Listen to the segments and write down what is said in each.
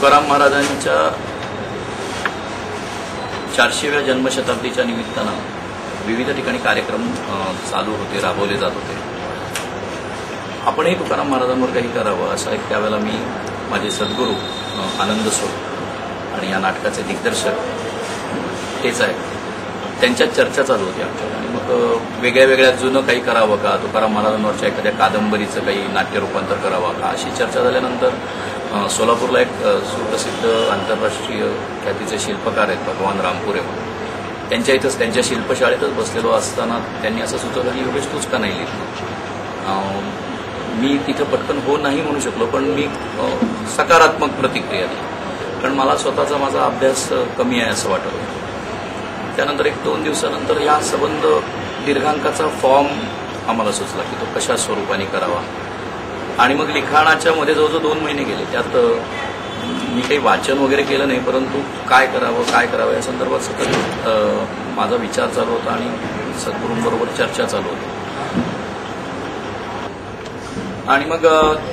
तुकाराम महाराजांच्या 400व्या जन्मशताब्दीच्या निमित्तानं विविध ठिकाणी कार्यक्रम चालू होते, राबवले जात होते. आपणही तुकाराम महाराजांवर काही करावं असं एक त्यावेळेला मी माझे सद्गुरू आनंद सोड आणि या नाटकाचे दिग्दर्शक तेच आहे, त्यांच्यात चर्चा चालू होती आमच्या. आणि मग वेगळ्या वेगळ्या जुनं काही करावं का, तुकाराम महाराजांवरच्या एखाद्या कादंबरीचं काही नाट्य रूपांतर करावं का, अशी चर्चा झाल्यानंतर सोलापूरला एक सुप्रसिद्ध आंतरराष्ट्रीय ख्यातीचे शिल्पकार आहेत भगवान रामपुरे म्हणून, त्यांच्या इथंच त्यांच्या शिल्पशाळेतच बसलेलो असताना त्यांनी असं सुचवलं की योगेश तूच का नाही लिहिलं. मी तिथं पटकन हो नाही म्हणू शकलो, पण मी सकारात्मक प्रतिक्रिया दिली, कारण मला स्वतःचा माझा अभ्यास कमी आहे असं वाटत होतं. त्यानंतर 1-2 दिवसानंतर या संबंध दीर्घांकाचा फॉर्म आम्हाला सुचला की तो कशा स्वरूपाने करावा. आणि मग लिखाणाच्या मध्ये जवळजवळ 2 महिने गेले. त्यात मी काही वाचन वगैरे केलं नाही, परंतु काय करावं या संदर्भात सतत माझा विचार चालू होता आणि सद्गुरूंबरोबर चर्चा चालू होती. आणि मग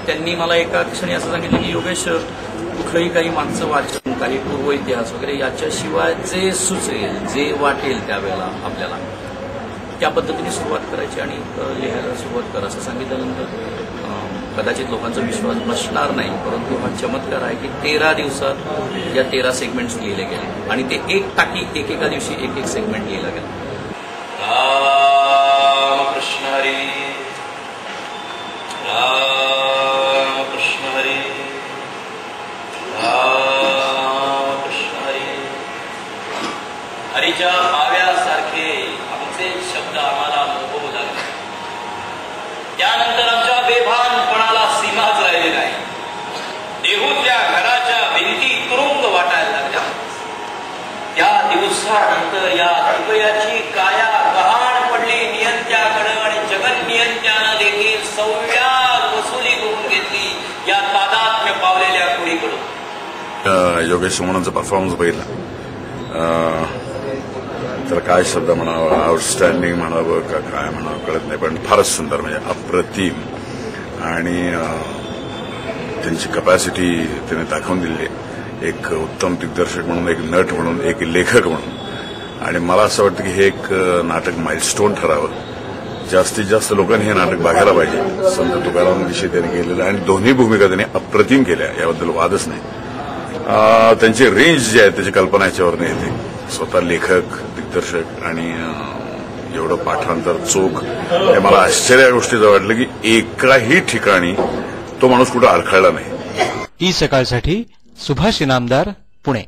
त्यांनी मला एका क्षणी असं सांगितलं की योगेश, कुठलंही काही मागचं वाचन, काही पूर्व इतिहास वगैरे याच्याशिवाय जे सुचेल, जे वाटेल त्यावेळेला आपल्याला त्या पद्धतीने सुरुवात करायची आणि लिहायला सुरुवात कर असं सांगितल्यानंतर कदाचित लोकांचा विश्वास बसणार नाही, परंतु हा चमत्कार आहे की 13 दिवसात या 13 सेगमेंट्स लिहिले गेले आणि ते एक टाकी एकेका दिवशी एक सेगमेंट लिहिला गेला. कृष्ण हरी, कृष्ण हरी, कृष्ण हरी. हरीच्या पाव्यासारखे आमचे शब्द आम्हाला मोहू लागले. त्यानंतर आमच्या बेभानपणाला सीमाच राहिली नाही. देहूतल्या घराच्या भिंती तुरुंग वाटायला लागल्या. त्या दिवसानंतर या हृदयाची काया गहाण पडली नियंत्याकडे आणि जगन नियंत्यानं देखील सौव्यात वसुली करून घेतली या तादात्म्य पावलेल्या कुडीकडून. योगेश सोमणांचा परफॉर्मन्स बघितला तर काय शब्द म्हणावं, आउटस्टँडिंग म्हणावं का काय म्हणावं कळत नाही, पण फारच सुंदर, म्हणजे अप्रतिम. आणि त्यांची कपॅसिटी त्याने दाखवून दिली, एक उत्तम दिग्दर्शक म्हणून, एक नट म्हणून, एक लेखक म्हणून. आणि मला असं वाटतं की हे एक नाटक माइलस्टोन ठरावं. जास्तीत जास्त लोकांनी हे नाटक बघायला पाहिजे. संत तुकारामांविषयी त्यांनी केलेलं आणि दोन्ही भूमिका त्यांनी अप्रतिम केल्या, याबद्दल वादच नाही. त्यांची रेंज जी आहे त्याची कल्पना याच्यावर येते. स्वतः लेखक, दिग्दर्शक आणि एवढं पाठांतर चोख, हे मला आश्चर्य या गोष्टीचं वाटलं की एकाही ठिकाणी तो माणूस कुठं अडखळला नाही. ई सकाळसाठी सुभाष इनामदार, पुणे.